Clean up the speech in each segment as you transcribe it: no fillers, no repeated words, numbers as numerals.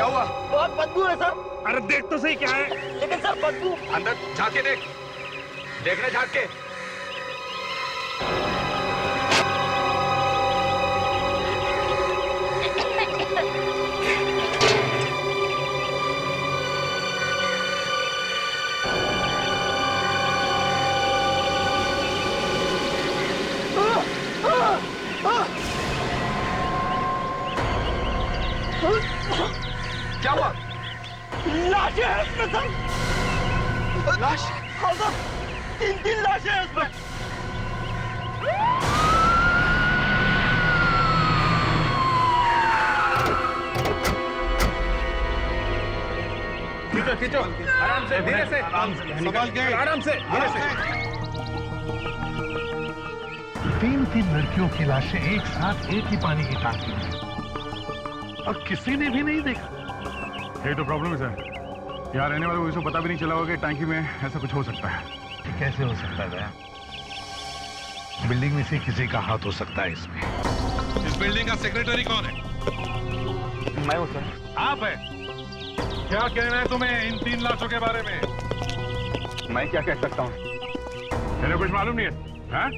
हुआ? बहुत बदबू है सर। अरे देख तो सही क्या है। लेकिन सर बदबू। अंदर झांक के देख, देखने झांक के। क्या हुआ? लाशें हैं उसमें सर। लाश? हाँ सर, 3 लाशें हैं उसमें। खींचो खींचो, आराम से, धीरे से, संभाल के, आराम से, धीरे से। 3 लड़कियों की लाशें एक साथ एक ही पानी की टांकी में और किसी ने भी नहीं देखा। ये तो प्रॉब्लम है सर। यहाँ रहने वालों को इसको पता भी नहीं चला होगा कि टैंकी में ऐसा कुछ हो सकता है। ये कैसे हो सकता है? बिल्डिंग में से किसी का हाथ हो सकता है इसमें। इस बिल्डिंग का सेक्रेटरी कौन है? मैं हूँ सर। आप है? क्या कहना है तुम्हें इन 3 लाशों के बारे में? मैं क्या कह सकता हूँ? तेरे कुछ मालूम नहीं है? हाँ?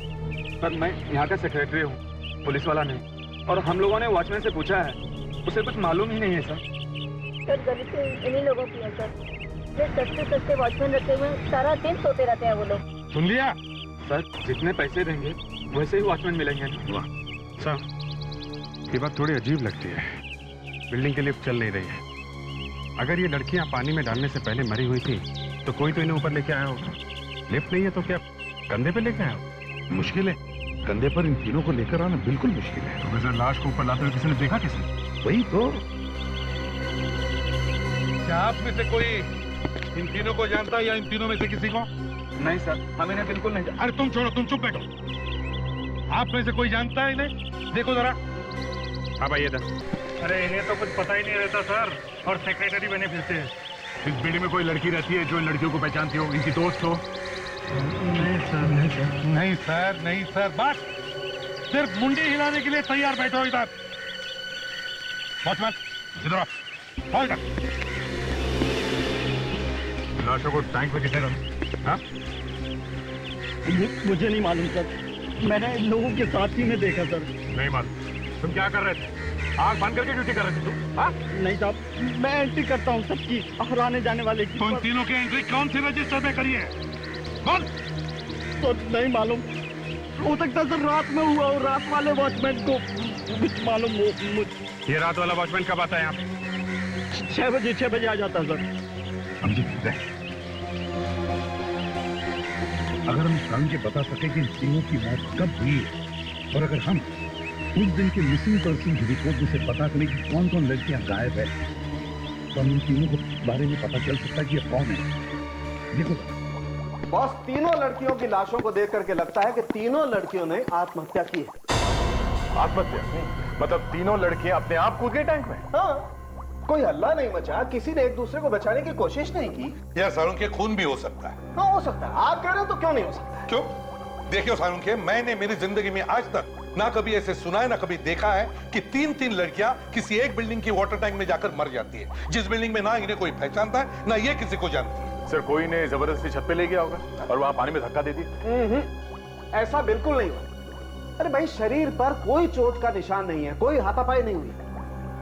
पर मैं यहाँ का सेक्रेटरी हूँ, पुलिस वाला नहीं। और हम लोगों ने वॉचमैन से पूछा है, उसे कुछ मालूम ही नहीं है सर। सर गलती इन्हीं लोगों की है सर। जो सस्ते सस्ते वॉचमैन रखे हुए सारा दिन सोते रहते हैं वो लोग। सुन लिया? सर जितने पैसे देंगे वैसे ही वॉचमैन मिलेंगे। सर ये बात थोड़ी अजीब लगती है। बिल्डिंग की लिफ्ट चल नहीं रही है। अगर ये लड़कियां पानी में डालने से पहले मरी हुई थी तो कोई तो इन्हें ऊपर लेके आया होगा। लिफ्ट नहीं है तो क्या कंधे पे लेके आया होगा? मुश्किल है, कंधे पर इन तीनों को लेकर आना बिल्कुल मुश्किल है। तो वैसे लाश को ऊपर लाते हुए किसी ने देखा? किसी? वही तो। क्या आप में से कोई इन तीनों को जानता है या इन तीनों में से किसी को? नहीं सर, हम इन्हें बिल्कुल नहीं। अरे तुम छोड़ो, तुम चुप बैठो। आप में से कोई जानता है इन्हें? देखो जरा। हाँ भाई इधर। अरे इन्हें तो कुछ पता ही नहीं रहता सर, और सेक्रेटरी बने फिरते हैं। इस बिल्डिंग में कोई लड़की रहती है जो इन लड़कियों को पहचानती हो, इनकी दोस्त हो? नहीं सर, नहीं सर, नहीं सर, बस सिर्फ मुंडी हिलाने के लिए तैयार बैठो इधर। वॉचमैन इधर आओ, इधर। लाशों को टैंक में किसने डाला? हाँ? मुझे नहीं मालूम सर, मैंने इन लोगों के साथ ही में देखा सर। नहीं मालूम। तुम क्या कर रहे थे? आग बंद करके ड्यूटी कर रहे थे तुम? हाँ? नहीं साहब, मैं एंट्री करता हूँ सबकी और आने जाने वाले की। तो इन तीनों की एंट्री कौन सी रजिस्टर में करी है? बोल। तो नहीं मालूम, हो सकता सर रात में हुआ और रात वाले वॉचमैन को कुछ मालूम हो। ये रात वाला वॉचमैन कब आता है यहाँ? 6 बजे आ जाता सर। समझे? अगर हम जान के बता सके कि इन तीनों की मौत कब हुई और अगर हम उस दिन के मिसिंग पर्सन की रिपोर्ट में से पता करें कि कौन कौन लड़कियां गायब है, तो हम इन तीनों के बारे में पता चल सकता है कि ये कौन है। देखो बॉस, तीनों लड़कियों की लाशों को देख करके लगता है कि तीनों लड़कियों ने आत्महत्या की है। आत्महत्या? मतलब तीनों लड़कियां अपने आप कूद गई टैंक में? हाँ, कोई हल्ला नहीं मचा, किसी ने एक दूसरे को बचाने की कोशिश नहीं की। यार सारुण के खून भी हो सकता है। हाँ हो सकता है, आप कह रहे हो तो क्यों नहीं हो सकता? क्यों? देखियो सारुण के, मैंने मेरी जिंदगी में आज तक ना कभी ऐसे सुना है ना कभी देखा है कि 3 लड़कियां किसी एक बिल्डिंग की वाटर टैंक में जाकर मर जाती है, जिस बिल्डिंग में ना इन्हें कोई पहचानता है ना ये किसी को जानती है। सर कोई ने जबरदस्ती छत पे ले गया होगा और वहां पानी में धक्का दे दिया। ऐसा बिल्कुल नहीं हुआ। अरे भाई, शरीर पर कोई चोट का निशान नहीं है, कोई हाथापाई नहीं हुई।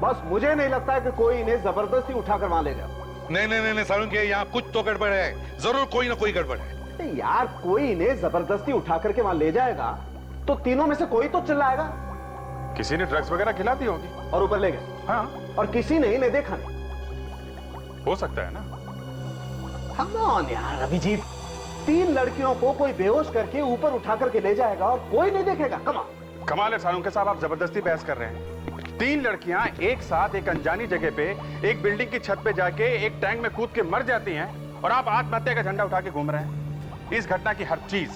बस मुझे नहीं लगता है कि कोई इन्हें जबरदस्ती उठाकर वहां ले गया। नहीं सारुण के, यहाँ कुछ तो गड़बड़ है, जरूर कोई ना कोई गड़बड़ है। यार कोई इन्हें जबरदस्ती उठा करके वहां ले जाएगा तो तीनों में से कोई तो चिल्लाएगा। किसी ने ड्रग्स वगैरह खिला दी होगी और ऊपर ले गए। हाँ, और किसी ने इन्हें देखा नहीं। हो सकता है ना। कम ऑन यार अभिजीत, 3 लड़कियों को कोई बेहोश करके ऊपर उठा करके ले जाएगा और कोई नहीं देखेगा? कमाल है सारुण के साहब, आप जबरदस्ती बहस कर रहे हैं। 3 लड़कियां एक साथ एक अनजानी जगह पे एक बिल्डिंग की छत पे जाके एक टैंक में कूद के मर जाती हैं और आप आत्महत्या का झंडा उठा के घूम रहे हैं। इस घटना की हर चीज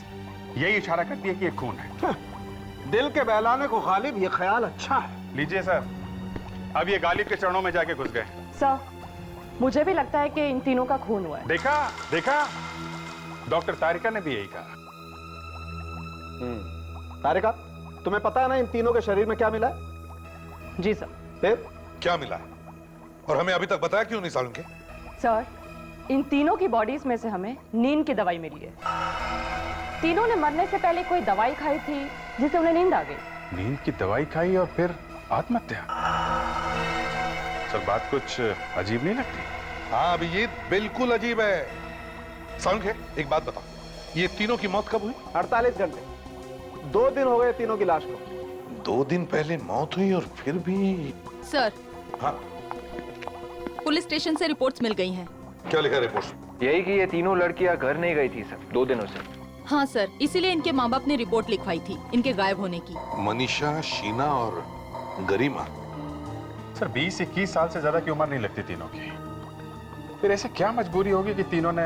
यही इशारा करती है कि ये खून है। दिल के बहलाने को गालिब ये ख्याल अच्छा है। लीजिए सर, अब ये गालिब के चरणों में जाके घुस गए। सर, मुझे भी लगता है कि इन तीनों का खून हुआ है। देखा डॉक्टर तारिका ने भी यही कहा। तारिका, तुम्हें पता है ना इन तीनों के शरीर में क्या मिला है? जी सर। फिर क्या मिला है? और हमें अभी तक बताया क्यों नहीं सालुंखे? सर, इन तीनों की बॉडीज में से हमें नींद की दवाई मिली है। तीनों ने मरने से पहले कोई दवाई खाई थी जिससे उन्हें नींद आ गई। नींद की दवाई खाई और फिर आत्महत्या? सर बात कुछ अजीब नहीं लगती? हाँ अभिजीत, बिल्कुल अजीब है। सालुंखे एक बात बताओ, ये तीनों की मौत कब हुई? 48 घंटे, 2 दिन हो गए तीनों की लाश को। 2 दिन पहले मौत हुई और फिर भी। सर, हाँ पुलिस स्टेशन से रिपोर्ट्स मिल गई हैं। क्या लिखा रिपोर्ट? यही कि ये तीनों लड़कियां घर नहीं गई थी सर 2 दिनों से। हाँ सर, इसीलिए इनके माँ बाप ने रिपोर्ट लिखवाई थी इनके गायब होने की। मनीषा, शीना और गरिमा। सर 20-21 साल से ज्यादा की उम्र नहीं लगती तीनों की। फिर ऐसे क्या मजबूरी होगी कि तीनों ने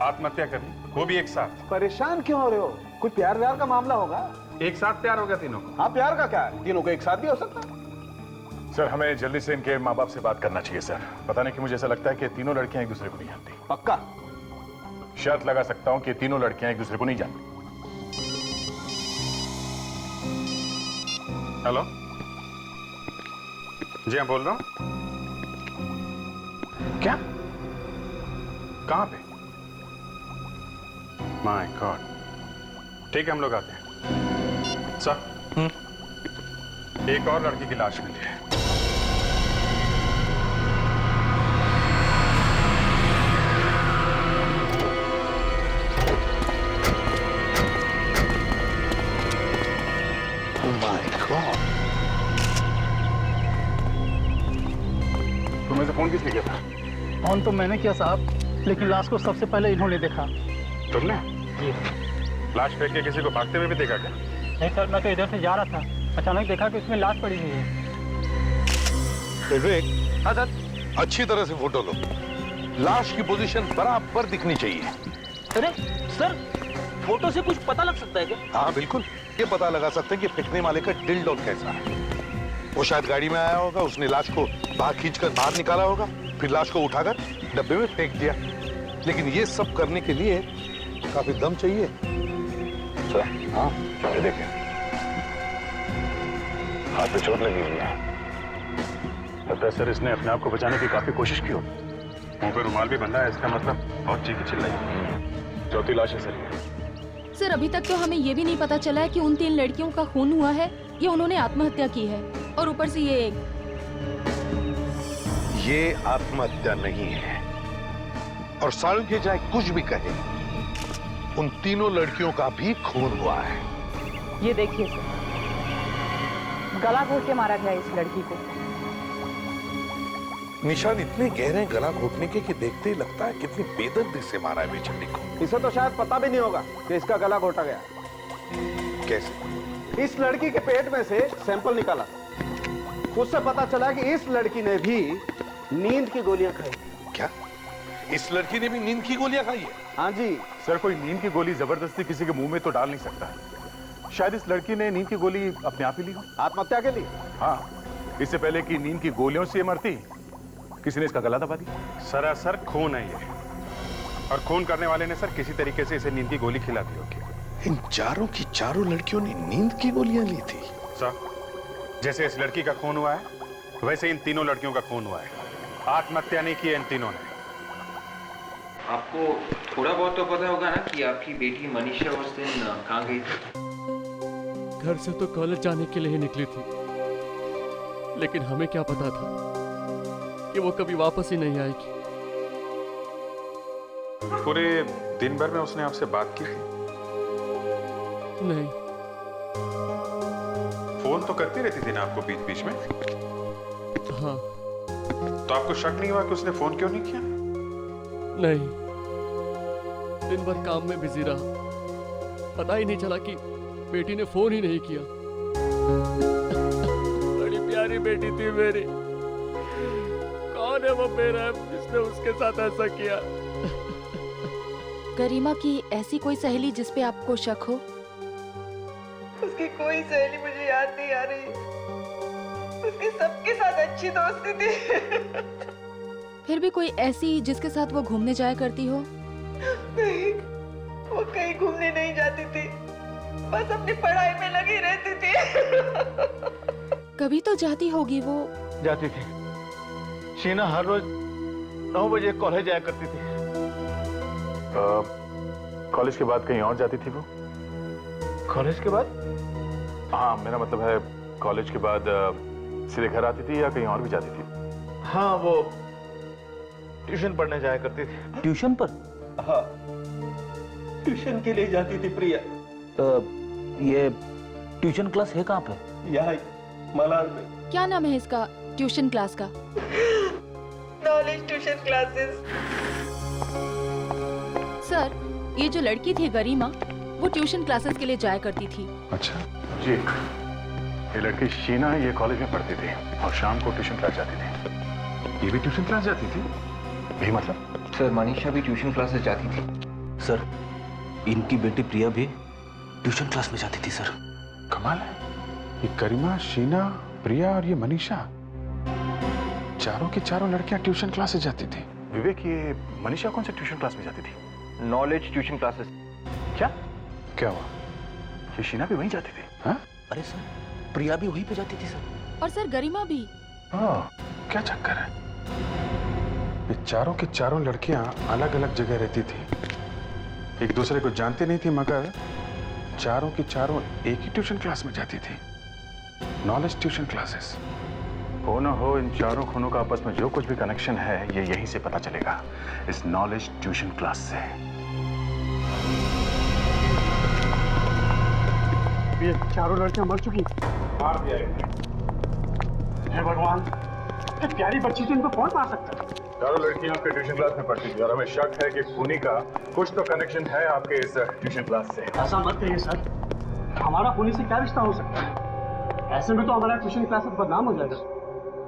आत्महत्या कर ली, वो भी एक साथ? परेशान क्यों हो रहे हो? कोई प्यार व्यार का मामला होगा? एक साथ प्यार हो गया तीनों को? हाँ, प्यार का क्या है, तीनों को एक साथ भी हो सकता है। सर हमें जल्दी से इनके माँ बाप से बात करना चाहिए सर। पता नहीं कि मुझे ऐसा लगता है कि तीनों लड़कियां एक दूसरे को नहीं जानती। पक्का? शर्त लगा सकता हूं कि तीनों लड़कियां एक दूसरे को नहीं जानती। हेलो जी, हाँ बोल रहा हूं। क्या? कहां पे? My God. ठीक है, हम लोग आते हैं। सर एक और लड़की की लाश मिली है। तुम्हें से फोन किसने किया था? फोन तो मैंने किया साहब, लेकिन लाश को सबसे पहले इन्होंने देखा। तुमने? जी। लाश फेंक के किसी को भागते हुए भी देखा क्या? नहीं सर, मैं तो इधर से जा रहा था, अचानक देखा कि उसमें लाश पड़ी हुई है। विवेक, हाँ सर। अच्छी तरह से फोटो लो। लाश की पोजीशन बराबर दिखनी चाहिए। अरे सर, फोटो से कुछ पता लग सकता है क्या? हाँ बिल्कुल, ये पता लगा सकते हैं कि फेंकने वाले का डिल्डो कैसा है। वो शायद गाड़ी में आया होगा, उसने लाश को बाहर खींचकर बाहर निकाला होगा, फिर लाश को उठाकर डब्बे में फेंक दिया। लेकिन ये सब करने के लिए काफी दम चाहिए। सर हाँ, ये देखें, हाथ पे चोट लगी हुई है। लगता है सर इसने अपने आप को बचाने की काफी कोशिश की हो। मुंह पे रुमाल भी बंधा है, इसका मतलब बहुत चीखी चिल्लाई। चौथी लाश है सर ये। सर अभी तक तो हमें ये भी नहीं पता चला है कि उन 3 लड़कियों का खून हुआ है या उन्होंने आत्महत्या की है। और ऊपर से ये आत्महत्या नहीं है। और सालुंखे चाहे कुछ भी कहे, उन तीनों लड़कियों का भी खून हुआ है। ये देखिए सर, गला घोट के मारा गया इस लड़की को। निशान इतने गहरे गला घोटने के कि देखते ही लगता है कितनी बेदर्दी से मारा है बेचारी को। इसे तो शायद पता भी नहीं होगा कि इसका गला घोटा गया। कैसे? इस लड़की के पेट में से सैंपल निकाला, उससे पता चला कि इस लड़की ने भी नींद की गोलियां खाई। क्या? इस लड़की ने भी नींद की गोलियां खाई है? हाँ जी। सर कोई नींद की गोली जबरदस्ती किसी के मुंह में तो डाल नहीं सकता है। शायद इस लड़की ने नींद की गोली अपने आप ही ली हो। आत्महत्या के लिए? हाँ, इससे पहले कि नींद की गोलियों से ये मरती, किसी ने इसका गला दबा दिया। सरासर खून है ये, और खून करने वाले ने सर किसी तरीके से इसे नींद की गोली खिला दी होगी। इन चारों की चारों लड़कियों ने नींद की गोलियां ली थी। सर जैसे इस लड़की का खून हुआ है, वैसे इन तीनों लड़कियों का खून हुआ है। आत्महत्या नहीं की है इन तीनों ने। आपको थोड़ा बहुत तो पता होगा ना कि आपकी बेटी मनीषा उस दिन कहाँ गई थी? घर से तो कॉलेज जाने के लिए ही निकली थी, लेकिन हमें क्या पता था कि वो कभी वापस ही नहीं आएगी। पूरे दिन भर में उसने आपसे बात की थी? नहीं। फोन तो करती रहती थी ना आपको बीच बीच में? हाँ। तो आपको शक नहीं हुआ कि उसने फोन क्यों नहीं किया? नहीं, दिन भर काम में बिजी रहा, पता ही नहीं चला कि बेटी ने फोन ही नहीं किया। बड़ी प्यारी बेटी थी मेरी। कौन है वो मेरा जिसने उसके साथ ऐसा किया? गरिमा की ऐसी कोई सहेली जिस पे आपको शक हो? उसकी कोई सहेली मुझे याद नहीं आ रही। उसकी सबके साथ अच्छी दोस्ती थी। फिर भी कोई ऐसी जिसके साथ वो घूमने जाया करती हो? नहीं, वो कहीं घूमने नहीं जाती थी, बस अपनी पढ़ाई में लगी रहती थी। कभी तो जाती होगी वो। जाती थी, शीना हर रोज 9 बजे कॉलेज जाया करती थी। कॉलेज के बाद कहीं और जाती थी वो? कॉलेज के बाद? हाँ, मेरा मतलब है कॉलेज के बाद सीधे घर आती थी या कहीं और भी जाती थी? हाँ, वो ट्यूशन पढ़ने जाया करती थी। ट्यूशन पर? हाँ, ट्यूशन के लिए जाती थी प्रिया। ये ट्यूशन क्लास है कहाँ पे? यहाँ मलाड में। क्या नाम है इसका ट्यूशन क्लास का? Knowledge tuition classes. सर, ये जो लड़की थी गरिमा, वो ट्यूशन क्लासेस के लिए जाया करती थी। अच्छा जी। ये लड़की शीना ये कॉलेज में पढ़ती थी और शाम को ट्यूशन क्लास जाती थी। ये भी ट्यूशन क्लास जाती थी? यही मतलब? सर मनीषा भी ट्यूशन क्लासेस जाती थी। सर, इनकी बेटी प्रिया भी ट्यूशन क्लास में जाती थी सर। कमाल है, ये गरिमा, शीना, प्रिया और ये मनीषा, चारों की चारों लड़कियां ट्यूशन क्लासेस जाती थी। विवेक, ये मनीषा कौन से ट्यूशन क्लास में जाती थी? Knowledge tuition classes. क्या क्या हुआ? ये शीना भी वहीं जाती थी? हाँ? अरे सर, प्रिया भी वहीं पे जाती थी सर। और सर गरिमा भी। क्या चक्कर है? ये चारों की चारों लड़कियां अलग अलग जगह रहती थी, एक दूसरे को जानती नहीं थी, मगर चारों की चारों एक ही ट्यूशन क्लास में जाती थी, नॉलेज ट्यूशन क्लासेस। हो ना हो, इन चारों खूनों का आपस में जो कुछ भी कनेक्शन है, ये यहीं से पता चलेगा, इस नॉलेज ट्यूशन क्लास से। ये चारों लड़कियां मर चुकी। मार दिया हे भगवान, इतनी प्यारी बच्ची थी, इनको कौन मार सकता है? चारों लड़कियां आपके ट्यूशन क्लास में पढ़ती थी और हमें शक है कि खूनी का कुछ तो कनेक्शन है आपके इस ट्यूशन क्लास से। ऐसा मत कहिए सर, हमारा खूनी से क्या रिश्ता हो सकता है? ऐसे में तो हमारा ट्यूशन क्लास बदनाम हो जाएगा।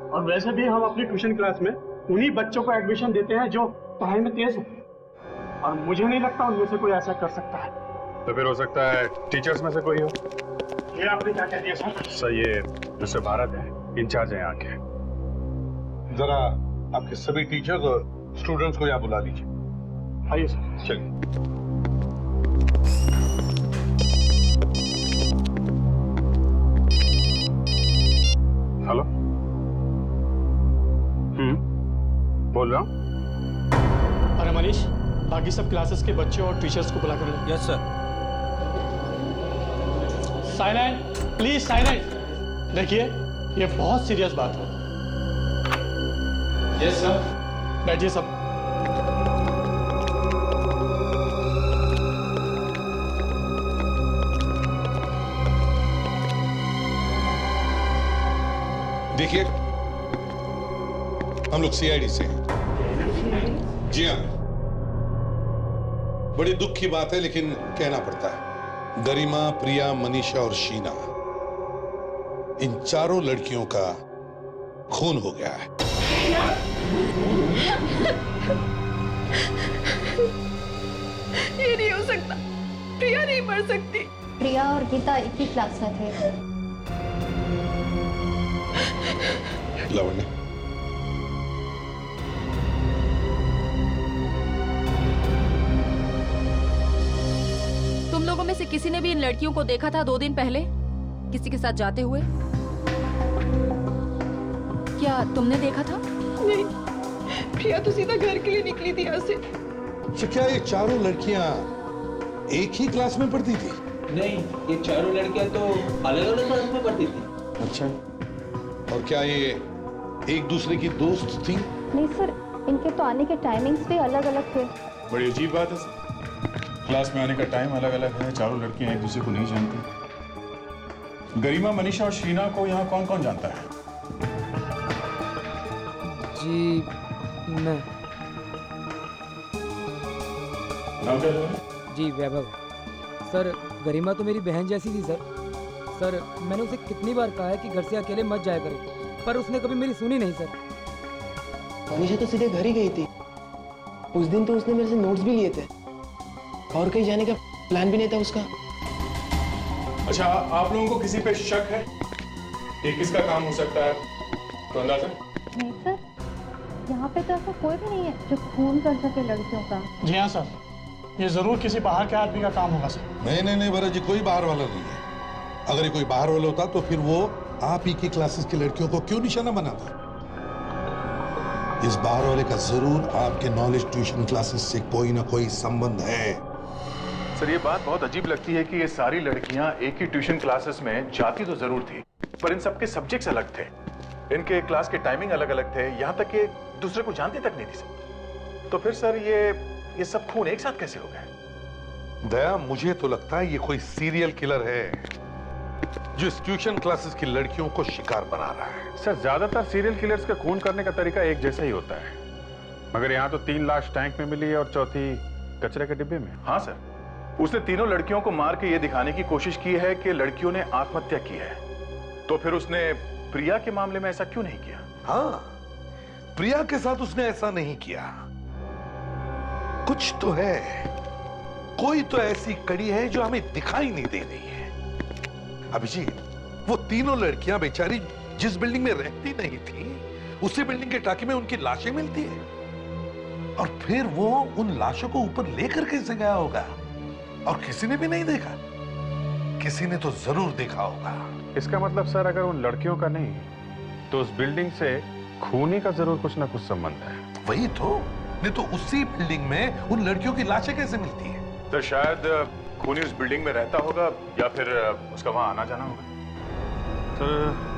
और वैसे भी हम अपनी ट्यूशन क्लास में उन्हीं बच्चों को एडमिशन देते हैं जो पढ़ाई में तेज होते हैं, और मुझे नहीं लगता उनमें से कोई ऐसा कर सकता है। तो फिर हो सकता है टीचर्स में से कोई हो। ये आपने क्या कह दिया सर? सर, ये मिस्टर भारत है, इंचार्ज है यहाँ के। जरा आपके सभी टीचर्स और स्टूडेंट्स को यहाँ बुला लीजिए। आइए सर। चलिए। हेलो। बोल रहा हूँ। अरे मनीष, बाकी सब क्लासेस के बच्चे और टीचर्स को बुला कर लो। Yes sir. Silent please, silent. देखिए, ये बहुत सीरियस बात है। Yes sir. बैठिए सब। देखिए, हम लोग सीआईडी से हैं। जी हाँ, बड़ी दुख की बात है लेकिन कहना पड़ता है। गरिमा, प्रिया, मनीषा और शीना, इन चारों लड़कियों का खून हो गया है। ये नहीं हो सकता, प्रिया नहीं मर सकती। प्रिया और गीता एक ही क्लास में थे। लावण्य, तुम लोगों में से किसी ने भी इन लड़कियों को देखा था 2 दिन पहले किसी के साथ जाते हुए? क्या तुमने देखा था? नहीं, प्रिया तो सीधा घर के लिए निकली थी यहाँ से। तो क्या ये चारों लड़कियां एक ही क्लास में पढ़ती थी? नहीं, ये चारों लड़कियां तो अलग अलग क्लास में पढ़ती थी। अच्छा, और क्या ये एक दूसरे की दोस्त थी? नहीं सर, इनके तो आने के टाइमिंग्स भी अलग अलग थे। बड़ी अजीब बात है सर। क्लास में आने का टाइम अलग अलग है, चारों लड़कियां एक दूसरे को नहीं जानती। गरिमा, मनीषा और शीना को यहाँ कौन कौन जानता है? जी मैं। नाम क्या है? जी वैभव। सर, गरिमा तो मेरी बहन जैसी थी सर। सर, मैंने उसे कितनी बार कहा है कि घर से अकेले मत जाया करे, पर उसने कभी मेरी सुनी नहीं सर। मनीषा तो सीधे घर ही गई थी। उस दिन तो उसने मेरे से नोट्स भी लिए थे, और कहीं जाने का प्लान भी नहीं था उसका। अच्छा, आप लोगों को किसी पे शक है? ये किसका काम हो सकता है? तो अंदाजा? नहीं सर, यहाँ पे तो ऐसा कोई भी नहीं है जो खून कर सके लड़कियों का। जी हाँ सर, ये जरूर किसी बाहर के आदमी का काम होगा सर। नहीं भरत जी, कोई बाहर वाला नहीं है। अगर ये कोई बाहर वाला होता तो फिर वो आप ही की क्लासेस की लड़कियों को क्यों निशाना बनाता? इस बाहर वाले का जरूर आपके नॉलेज ट्यूशन क्लासेस से कोई ना कोई संबंध है। सर ये बात बहुत अजीब लगती है कि ये सारी लड़कियां एक ही ट्यूशन क्लासेस में जाती तो जरूर थी, पर इन सबके सब्जेक्ट्स अलग थे, इनके क्लास के टाइमिंग अलग अलग थे, यहां तक कि दूसरे को जानती तक नहीं थी सर। तो फिर सर ये सब खून एक साथ कैसे हो गए? दया, मुझे तो लगता है ये कोई सीरियल किलर है जो इस ट्यूशन क्लासेस की लड़कियों को शिकार बना रहा है। सर ज्यादातर सीरियल किलर्स का खून करने का तरीका एक जैसा ही होता है, मगर यहाँ तो 3 लाश टैंक में मिली और चौथी कचरे के डिब्बे में। हाँ सर, उसने तीनों लड़कियों को मार के ये दिखाने की कोशिश की है कि लड़कियों ने आत्महत्या की है। तो फिर उसने प्रिया के मामले में ऐसा क्यों नहीं किया? हाँ, प्रिया के साथ उसने ऐसा नहीं किया। कुछ तो है, कोई तो ऐसी कड़ी है जो हमें दिखाई नहीं दे रही है। अभिजीत, वो तीनों लड़कियां बेचारी जिस बिल्डिंग में रहती नहीं थी उसी बिल्डिंग के टाकी में उनकी लाशें मिलती है, और फिर वो उन लाशों को ऊपर लेकर कैसे गया होगा और किसी ने भी नहीं देखा? किसी ने तो जरूर देखा होगा। इसका मतलब सर अगर उन लड़कियों का नहीं तो उस बिल्डिंग से खूनी का जरूर कुछ ना कुछ संबंध है। वही तो, नहीं तो उसी बिल्डिंग में उन लड़कियों की लाशें कैसे मिलती है? तो शायद खूनी उस बिल्डिंग में रहता होगा या फिर उसका वहां आना जाना होगा। सर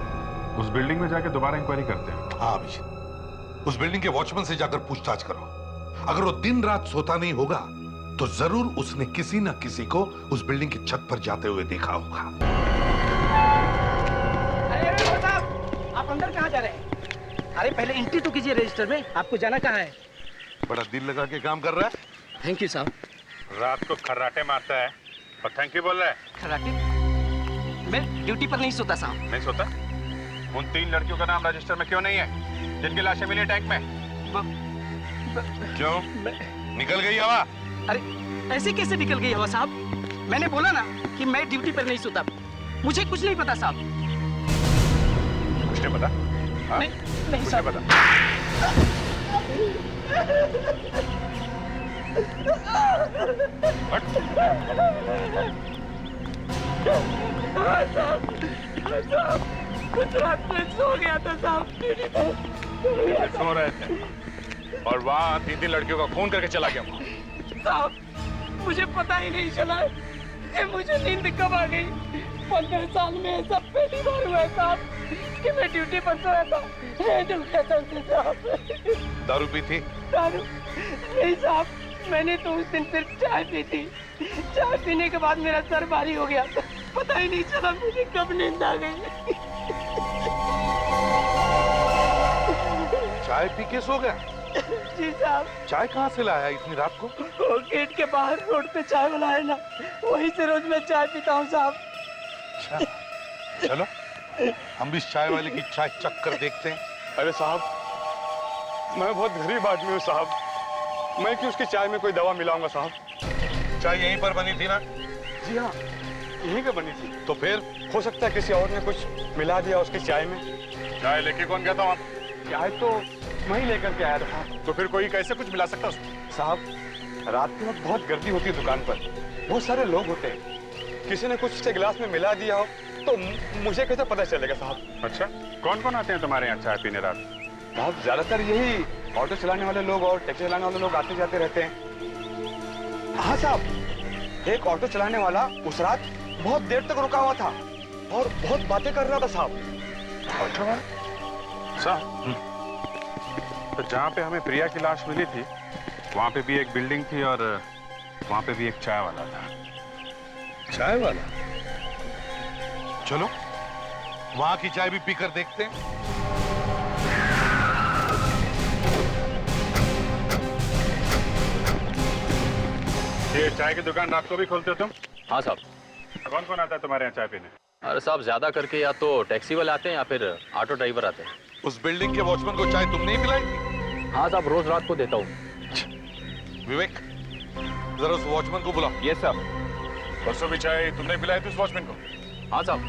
उस बिल्डिंग में जाके दोबारा इंक्वायरी करते हैं। हाँ अभिजीत, उस बिल्डिंग के वॉचमैन से जाकर पूछताछ करो। अगर वो दिन रात सोता नहीं होगा तो जरूर उसने किसी ना किसी को उस बिल्डिंग की छत पर जाते हुए देखा होगा। अरे साहब, आप अंदर कहाँ जा रहे हैं? अरे पहले एंट्री तो कीजिए रजिस्टर में, आपको जाना कहाँ है? बड़ा दिल लगा के काम कर रहा है। थैंक यू साहब। रात को खर्राटे मारता है और थैंक यू बोल रहा है। खर्राटे? मैं ड्यूटी पर नहीं सोता साहब। नहीं सोता? उन 3 लड़कियों का नाम रजिस्टर में क्यों नहीं है जिनकी लाशें मिली टैंक में? क्यों? निकल गई हवा? अरे ऐसे कैसे निकल गई हवा साहब? मैंने बोला ना कि मैं ड्यूटी पर नहीं सोता, मुझे कुछ नहीं पता साहब। कुछ नहीं पता? हाँ? नहीं साहब पता। कुछ रात में सो गया था साहब, सो रहे थे और वहाँ 3 लड़कियों का खून करके चला गया साहब। मुझे पता ही नहीं चला कि मुझे नींद कब आ गई। 15 साल में ऐसा पहली बार हुआ है साहब कि मैं ड्यूटी पर सोया था। दारू पी थी? दारू नहीं साहब, मैंने तो उस दिन सिर्फ चाय पी थी। चाय पीने के बाद मेरा सर भारी हो गया, पता ही नहीं चला मुझे कब नींद आ गई। चाय पी के सो गया? जी साहब। चाय कहाँ से लाया इतनी रात को? वो गेट के बाहर रोड पे चाय वाला है ना, वहीं से रोज मैं चाय पीता हूँ साहब। अच्छा, चलो हम भी इस चाय वाले की चाय चख कर देखते हैं। अरे साहब, मैं बहुत गरीब आदमी हूँ साहब, मैं क्यों उसकी चाय में कोई दवा मिलाऊंगा साहब? चाय यहीं पर बनी थी ना? जी हाँ, यहीं पे बनी थी। तो फिर हो सकता है किसी और ने कुछ मिला दिया उसकी चाय में। चाय लेके कौन गया था वहाँ? चाय तो मैं ही लेकर के आया था। तो फिर कोई कैसे कुछ मिला सकता उसको? साहब, रात के वक्त बहुत गर्दी होती है दुकान पर, बहुत सारे लोग होते हैं, किसी ने कुछ से गिलास में मिला दिया हो तो मुझे कैसे पता चलेगा साहब? अच्छा, कौन कौन आते हैं तुम्हारे यहाँ चाय पीने रात? साहब ज्यादातर यही ऑटो चलाने वाले लोग और टैक्सी चलाने वाले लोग आते जाते रहते हैं। हाँ साहब, एक ऑटो चलाने वाला उस रात बहुत देर तक रुका हुआ था और बहुत बातें कर रहा था साहब। ऑटो वाला? साहब, तो जहाँ पे हमें प्रिया की लाश मिली थी वहाँ पे भी एक बिल्डिंग थी और वहाँ पे भी एक चाय वाला था। चाय वाला? चलो वहां की चाय भी पीकर देखते हैं। ये चाय की दुकान रात को भी खोलते हो तुम? हाँ साहब। कौन कौन आता है तुम्हारे यहाँ चाय पीने? अरे साहब ज्यादा करके या तो टैक्सी वाले आते हैं या फिर ऑटो ड्राइवर आते हैं। उस बिल्डिंग के वॉचमैन को चाय तुमने ही पिलाई थी? हाँ साहब, रोज रात को देता हूँ। विवेक, जरा उस वॉचमैन को बुलाओ। ये सब परसों भी चाय तुमने पिलाई थी उस वॉचमैन को? हाँ साहब।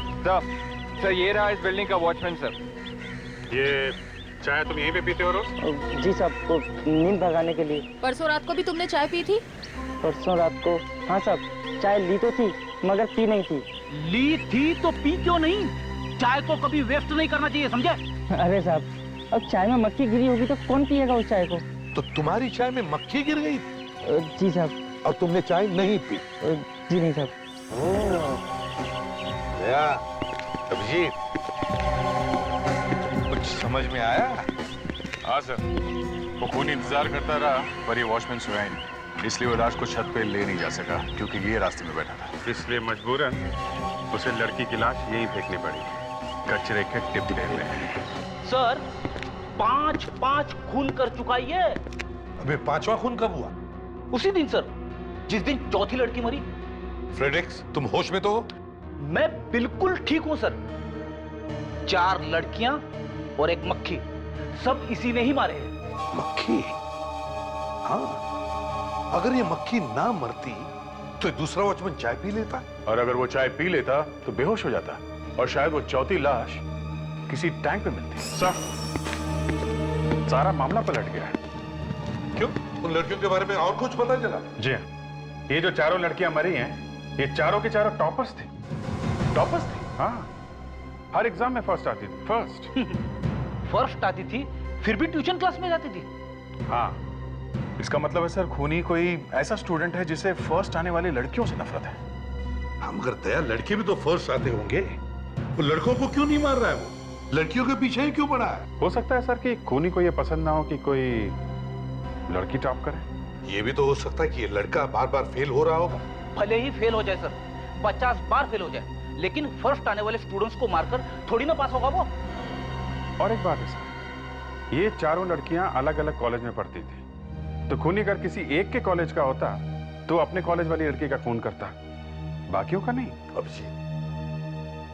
सर ये रहा इस बिल्डिंग का वॉचमैन सर। ये चाय तुम यहीं पे पीते हो रोज? जी साहब, को नींद भगाने के लिए। परसों रात को भी तुमने चाय पी थी? परसों रात को हाँ साहब, चाय ली तो थी मगर पी नहीं थी। ली थी तो पी क्यों नहीं? चाय को कभी वेस्ट नहीं करना चाहिए, समझे? अरे साहब, अब चाय में मक्खी गिरी होगी तो कौन पिएगा उस चाय को? तो तुम्हारी चाय में मक्खी गिर गई? जी साहब। और तुमने चाय नहीं पी? जी नहीं साहब। अभिजीत, कुछ समझ में आया? हाँ सर, वो खून इंतजार करता रहा पर ये वॉचमैन सोया ही नहीं, इसलिए वो लाश को छत पे ले नहीं जा सका क्योंकि ये रास्ते में बैठा था। इसलिए मजबूरन उसे लड़की की लाश यही फेंकनी पड़ी, कचरे के डिब्बे में। सर 5 खून कर चुका ये। अबे 5वां खून कब हुआ? उसी दिन सर, जिस दिन चौथी लड़की मरी। फ्रेडरिक्स, तुम होश में तो हो? मैं बिल्कुल ठीक हूं सर। 4 लड़कियां और एक मक्खी, सब इसी ने ही मारे हैं। मक्खी? हाँ, अगर ये मक्खी ना मरती तो दूसरा वॉचमैन चाय पी लेता, और अगर वो चाय पी लेता तो बेहोश हो जाता और शायद वो चौथी लाश किसी टैंक पे मिलती। सारा मामला पलट गया है। क्यों? उन लड़कियों के बारे में और कुछ पता चला? जी हाँ, ये जो 4 लड़कियां मरी हैं, ये चारों के चारों टॉपर्स थे। टॉपर्स थे? हाँ, हर एग्जाम में फर्स्ट आती थी। फर्स्ट आती थी, फिर भी ट्यूशन क्लास में जाती थी। हाँ, इसका मतलब है सर, खूनी कोई ऐसा स्टूडेंट है जिसे फर्स्ट आने वाली लड़कियों से नफरत है। हम मगर दया, लड़के भी तो फर्स्ट आते होंगे, वो लड़कों को क्यों नहीं मार रहा है? वो लड़कियों के पीछे ही क्यों पड़ा है? हो सकता है सर कि खूनी को ये पसंद ना हो कि कोई लड़की टॉप करे। ये भी तो हो सकता है कि ये लड़का बार बार फेल हो रहा होगा। भले ही फेल हो जाए सर, 50 बार फेल हो जाए, लेकिन फर्स्ट आने वाले स्टूडेंट्स को मारकर थोड़ी ना पास होगा वो। और एक बात है सर, ये चारों लड़कियां अलग अलग कॉलेज में पढ़ती थी, तो खूनी अगर किसी एक के कॉलेज का होता तो अपने कॉलेज वाली लड़की का खून करता, बाकियों का नहीं। अभिजीत,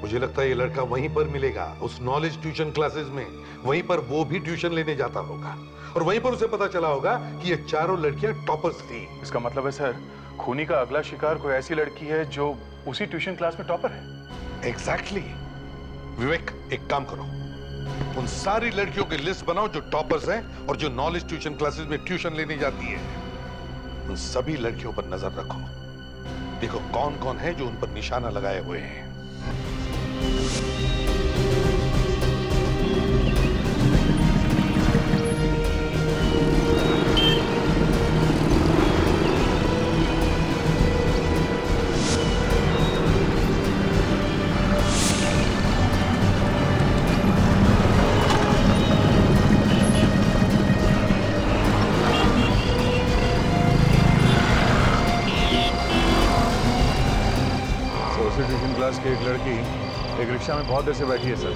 मुझे लगता है ये लड़का वहीं पर मिलेगा, उस नॉलेज ट्यूशन क्लासेस में। वहीं पर वो भी ट्यूशन लेने जाता होगा और वहीं पर उसे पता चला होगा कि ये चारों लड़कियां टॉपर्स थी। इसका मतलब है सर, खूनी का अगला शिकार कोई ऐसी लड़की है जो उसी ट्यूशन क्लास में टॉपर है। एग्जैक्टली। विवेक, एक काम करो, उन सारी लड़कियों की लिस्ट बनाओ जो टॉपर्स हैं और जो नॉलेज ट्यूशन क्लासेस में ट्यूशन लेने जाती है। उन सभी लड़कियों पर नजर रखो, देखो कौन कौन है जो उन पर निशाना लगाए हुए हैं। ट्यूशन क्लास की एक लड़की एक रिक्शा में बहुत देर से बैठी है सर,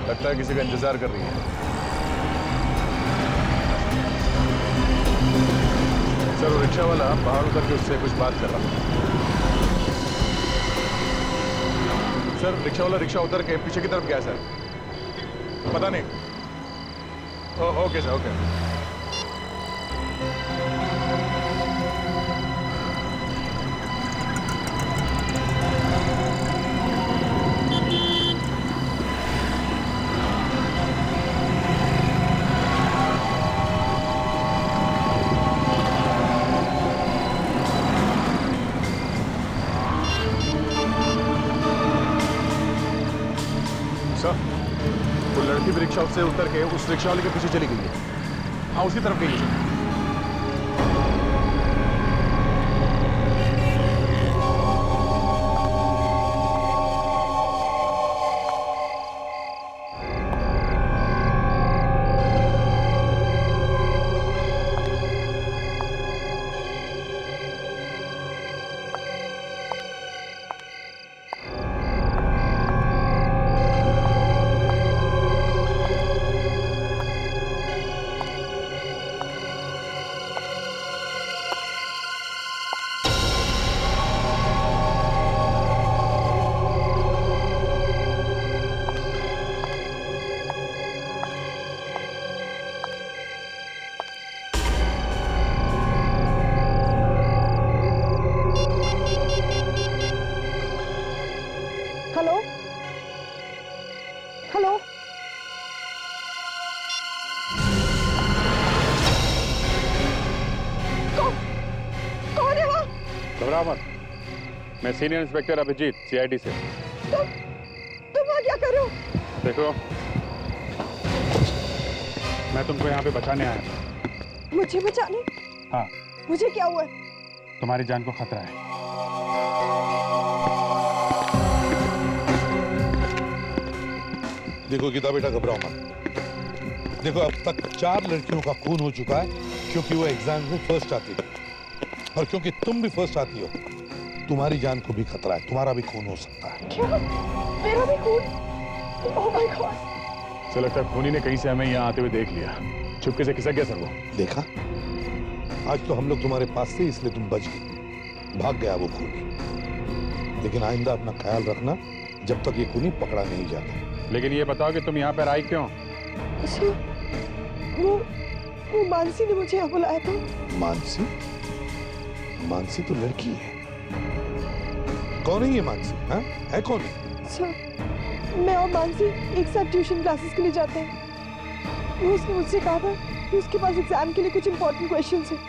लगता है किसी का इंतजार कर रही है। सर, वो रिक्शा वाला बाहर उतर के उससे कुछ बात कर रहा है। सर, रिक्शा वाला रिक्शा उतर के पीछे की तरफ गया सर, पता नहीं। Okay sir, okay. वो लड़की भी रिक्शा से उतर के उस रिक्शा वाले के पीछे चली गई है। हाँ, उसी तरफ गई है। घबराओ मत, मैं सीनियर इंस्पेक्टर अभिजीत, सीआईडी से। तुम क्या कर रहे हो? देखो, मैं तुमको यहाँ पे बचाने आया था। मुझे बचाने? हाँ। मुझे क्या हुआ? तुम्हारी जान को खतरा है। देखो गीता बेटा, घबराओ मत। देखो अब तक 4 लड़कियों का खून हो चुका है क्योंकि वो एग्जाम में फर्स्ट आती थी, और क्योंकि तुम भी फर्स्ट आती हो तुम्हारी जान को भी खतरा है, तुम्हारा भी खून हो सकता है। क्या? मेरा भी खून? Oh my God! सर लगता है खूनी ने कहीं से हमें यहाँ आते हुए देख लिया, चुपके से खिसक गया सर वो। देखा, आज तो हम लोग तुम्हारे पास थे इसलिए तुम बच गई, भाग गया वो खूनी। लेकिन आइंदा अपना ख्याल रखना जब तक ये खूनी पकड़ा नहीं जाता। लेकिन ये बताओ कि तुम यहाँ पर आई क्यों? वो मानसी ने मुझे यहाँ बुलाया था। मानसी? मानसी तो लड़की है। कौन है ये मानसी? हाँ? है कौन है? सर, मैं और मानसी एक साथ ट्यूशन क्लासेस के लिए जाते हैं। वो उसने मुझसे कहा था कि उसके पास एग्जाम के लिए कुछ इंपॉर्टेंट क्वेश्चंस हैं,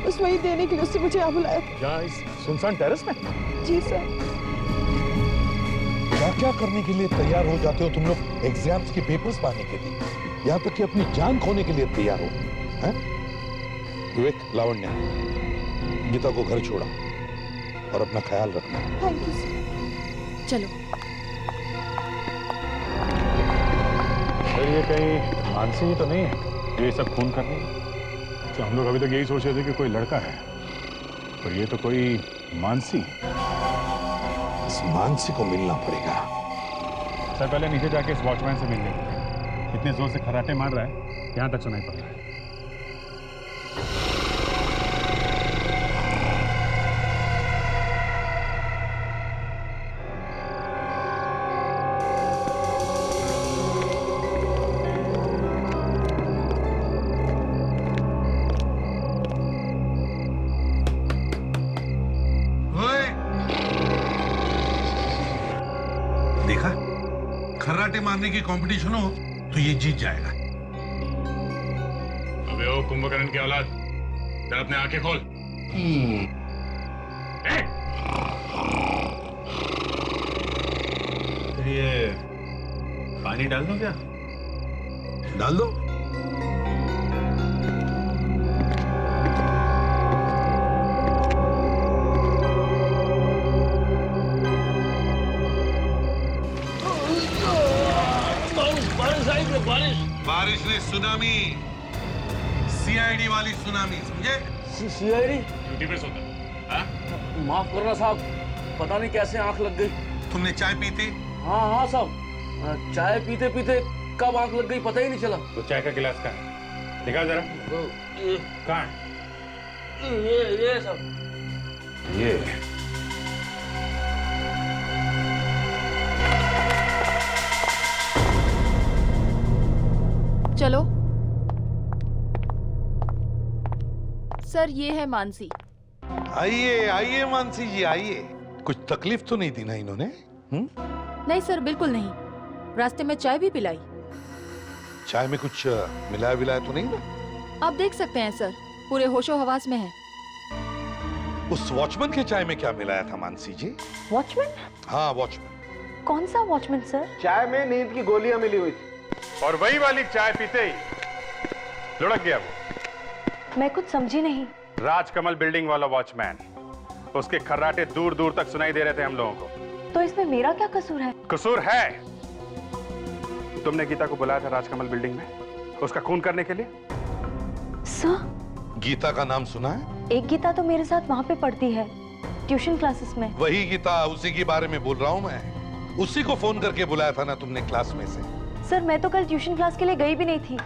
बस वही देने के लिए उसने मुझे यहाँ बुलाया था। क्या इस सुनसान टेरेस में? जी सर। क्या क्या करने के लिए तैयार हो जाते हो तुम लोग एग्जाम्स के पेपर्स पाने के लिए, यहाँ तक कि अपनी जान खोने के लिए तैयार हो, हैं? विवेक, लावण्या, गीता को घर छोड़ा और अपना ख्याल रखना। Thank you sir. चलो। सर ये कहीं मानसी ही तो नहीं है जो ये सब खून कर रही है? तो हम लोग अभी तक यही सोच रहे थे कि कोई लड़का है, पर ये तो कोई मानसी है। इस मानसी को मिलना पड़ेगा। सर पहले नीचे जाके इस वॉचमैन से मिल लेंगे। इतने जोर से खर्राटे मार रहा है, यहाँ तक सुनाई पड़ रहा है। देखा, खर्राटे मारने की कंपटीशन हो तो ये जीत जाएगा। अबे ओ कुंभकर्ण की औलाद, जरा अपने आंखें खोल। तो ये पानी डाल दो क्या? डाल दो। बारिश ने सुनामी, सीआईडी वाली सुनामी, समझे? सीआईडी? ड्यूटी पे सोता है। माफ करना साहब, पता नहीं कैसे आंख लग गई। तुमने चाय पी थी? हाँ साहब, चाय पीते पीते कब आंख लग गई पता ही नहीं चला। तो चाय का गिलास कहाँ है? दिखा जरा। कहाँ है? ये सब। ये चलो। सर ये है मानसी। आइए आइए मानसी जी आइए। कुछ तकलीफ तो नहीं दी ना इन्होंने? नहीं सर, बिल्कुल नहीं। रास्ते में चाय भी पिलाई। चाय में कुछ मिलाया विलाया तो नहीं ना? आप देख सकते हैं सर, पूरे होशो हवास में है। उस वॉचमैन के चाय में क्या मिलाया था मानसी जी? वॉचमैन? हाँ वॉचमैन। कौन सा वॉचमैन सर? चाय में नींद की गोलियां मिली हुई थी और वही वाली चाय पीते ही लुढ़क गया वो। मैं कुछ समझी नहीं। राजकमल बिल्डिंग वाला वॉचमैन, उसके खर्राटे दूर दूर तक सुनाई दे रहे थे हम लोगों को। तो इसमें मेरा क्या कसूर है? कसूर है। तुमने गीता को बुलाया था राजकमल बिल्डिंग में उसका खून करने के लिए। सर, गीता का नाम सुना है? एक गीता तो मेरे साथ वहाँ पे पढ़ती है, ट्यूशन क्लासेस में। वही गीता, उसी के बारे में बोल रहा हूँ मैं। उसी को फोन करके बुलाया था ना तुमने क्लास में से? सर मैं तो कल ट्यूशन क्लास के लिए गई भी नहीं थी,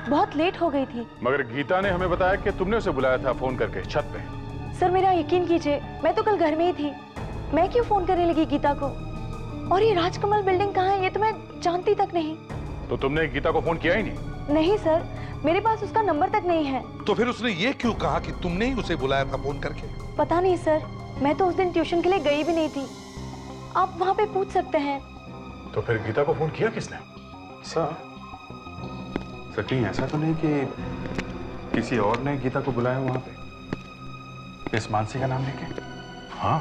बहुत लेट हो गई थी। मगर गीता ने हमें बताया कि तुमने उसे बुलाया था फोन करके छत पे। सर मेरा यकीन कीजिए, मैं तो कल घर में ही थी। मैं क्यों फोन करने लगी गीता को? और ये राजकमल बिल्डिंग कहाँ है ये तो मैं जानती तक नहीं। तो तुमने गीता को फोन किया ही नहीं? नहीं सर, मेरे पास उसका नंबर तक नहीं है। तो फिर उसने ये क्यों कहा कि तुमने ही उसे बुलाया था फोन करके? पता नहीं सर, मैं तो उस दिन ट्यूशन के लिए गई भी नहीं थी। आप वहाँ पे पूछ सकते हैं। तो फिर गीता को फोन किया किसने? सर कहीं ऐसा तो नहीं कि किसी और ने गीता को बुलाया वहां पे इस मानसी का नाम लेके? हाँ,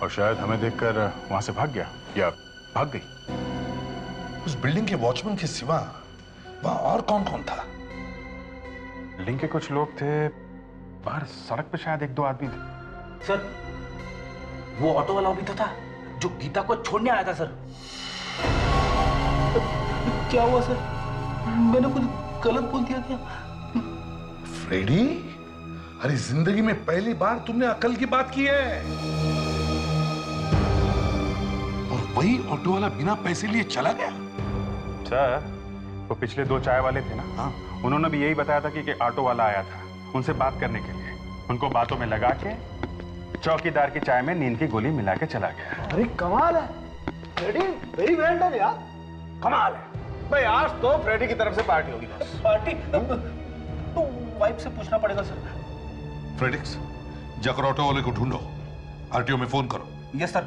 और शायद हमें देखकर वहां से भाग गया या भाग गई। उस बिल्डिंग के वॉचमैन के सिवा वहां और कौन कौन था? बिल्डिंग के कुछ लोग थे, बाहर सड़क पे शायद 1-2 आदमी थे। सर, वो ऑटो वाला भी तो था जो गीता को छोड़ने आया था सर। क्या हुआ सर? मैंने कुछ गलत बोल दिया क्या? फ्रेडी, अरे जिंदगी में पहली बार तुमने अकल की बात की है। और वही ऑटो वाला बिना पैसे लिए चला गया। सर, वो पिछले 2 चाय वाले थे ना, हाँ, उन्होंने भी यही बताया था कि ऑटो वाला आया था उनसे बात करने के लिए। उनको बातों में लगा के चौकीदार की चाय में नींद की गोली मिला के चला गया। अरे कमाल है फ्रेडी, वेरी वेल डन यार, कमाल है भाई। आज तो फ्रेडी की तरफ से पार्टी होगी। पार्टी तो वाइफ से पूछना पड़ेगा सर। फ्रेडिक्स, जाकर ऑटो वाले को ढूंढो, आरटीओ में फोन करो। Yes sir.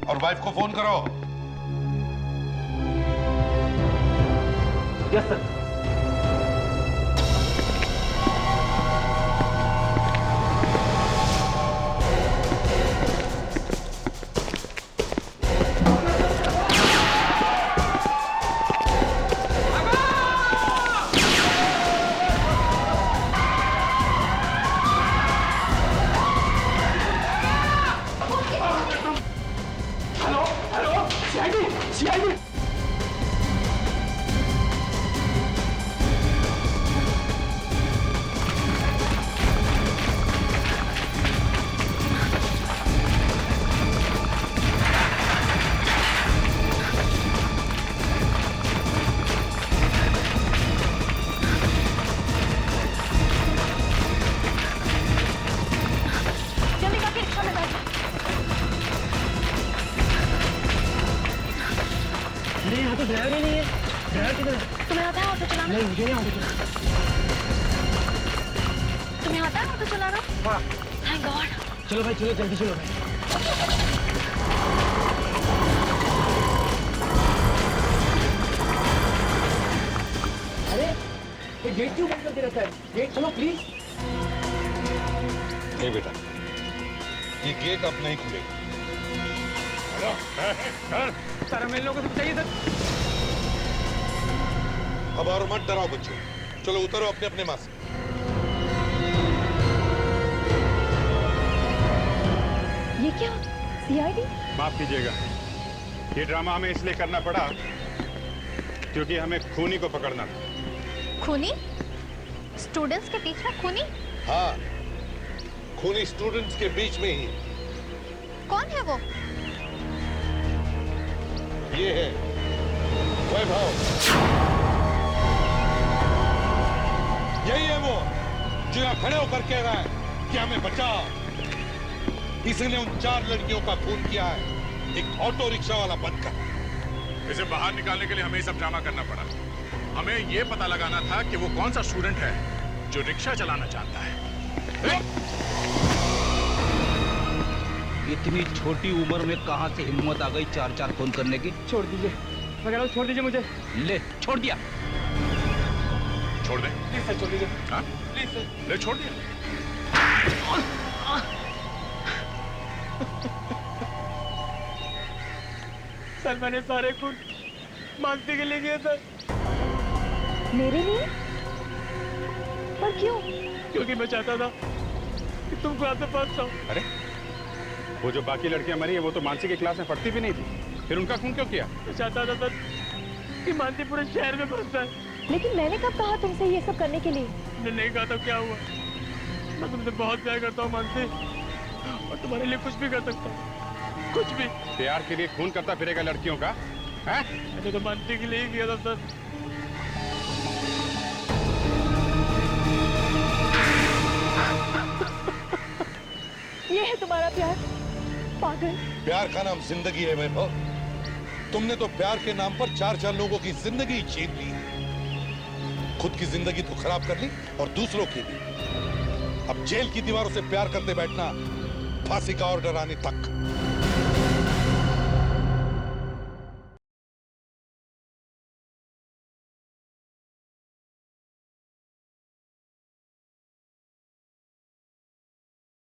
और वाइफ को फोन करो। Yes sir. तुम्हें आता है ऑटो चलाना? नहीं, मुझे नहीं ऑटो चलाना। तुम्हें आता है ऑटो चलाना? हाँ। Thank God. चलो भाई, चलो जल्दी चलो भाई। अरे ये गेट क्यों बंद करके रखा है? गेट खोलो प्लीज। नहीं बेटा, ये गेट अब नहीं खुलेगा। सर, हमें लोगों को चाहिए सर। अब और मत डराओ बच्चों, चलो उतरो अपने अपने माँ से। ये क्या? सीआईडी? माफ कीजिएगा, ये ड्रामा हमें इसलिए करना पड़ा क्योंकि हमें खूनी को पकड़ना था। खूनी? स्टूडेंट्स के बीच में खूनी? हाँ, खूनी स्टूडेंट्स के बीच में ही। कौन है वो? ये है वैभव। यही है वो जो यहाँ खड़े होकर कह रहा है कि हमें बचाओ। इसने उन 4 लड़कियों का खून किया है, एक ऑटो रिक्शा वाला बनकर। इसे बाहर निकालने के लिए हमें सब ड्रामा करना पड़ा। हमें ये पता लगाना था कि वो कौन सा स्टूडेंट है जो रिक्शा चलाना चाहता है। इतनी छोटी उम्र में कहां से हिम्मत आ गई 4-4 फोन करने की? छोड़ दीजिए, मैं कह रहा हूं छोड़ दीजिए मुझे। ले, छोड़ दिया। छोड़ दे प्लीज सर, छोड़ दीजिए। हाँ? Please sir. ले, छोड़ दिया। सर, मैंने सारे खून मानसी के लिए किए सर। मेरे लिए? पर क्यों? क्योंकि मैं चाहता था कि तुम क्लास में पास जाओ। अरे, वो जो बाकी लड़कियां मरी है वो तो मानसी की क्लास में पढ़ती भी नहीं थी, फिर उनका खून क्यों किया? मैं चाहता था सर कि मानसी पूरे शहर में बस जाए। लेकिन मैंने कब कहा तुमसे ये सब करने के लिए? तुमने नहीं कहा तो क्या हुआ? मैं तुमसे बहुत प्यार करता हूँ मानसी, और तुम्हारे लिए कुछ भी कर सकता हूँ, कुछ भी। प्यार के लिए खून करता फिरेगा लड़कियों का? हैं? मैंने तो मानसी के लिए ही किया था सर। ये है तुम्हारा प्यार? पागल। प्यार का नाम जिंदगी है वैभव। तुमने तो प्यार के नाम पर 4-4 लोगों की जिंदगी छीन ली। खुद की जिंदगी तो खराब कर ली और दूसरों की भी। अब जेल की दीवारों से प्यार करते बैठना, फांसी का ऑर्डर आने तक।